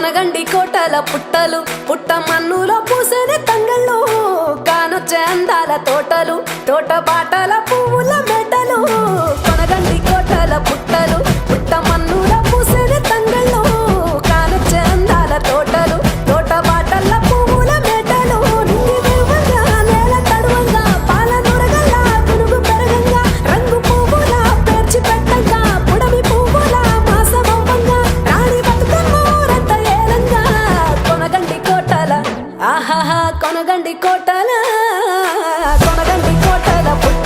కొనగండి కోటల పుట్టలు పుట్ట మన్నులో పూసేనే తంగళ్ళు కానొచ్చే అందాల తోటలు తోట బాటల పువ్వుల మెటలు కొనగండి కోటల పుట్టలు పుట్ట మన్నులో పూసేనే తంగళ్ళు కానొచ్చే అందాల తోటలు తోట బాటల పువ్వుల మెటలు నింగి దేవంగా నేల తడువంగా పాల నురగల్లా పునుగు పెరగంగా రంగు పువ్వుల పేర్చి పెట్టంగా పుడమి పువ్వుల మాసమవ్వంగా రాణి బతుకమ్మ ఊరంత ఏలంగా కొనగండి కోటల ఆహాహా కొనగండి కోటల పుట్ట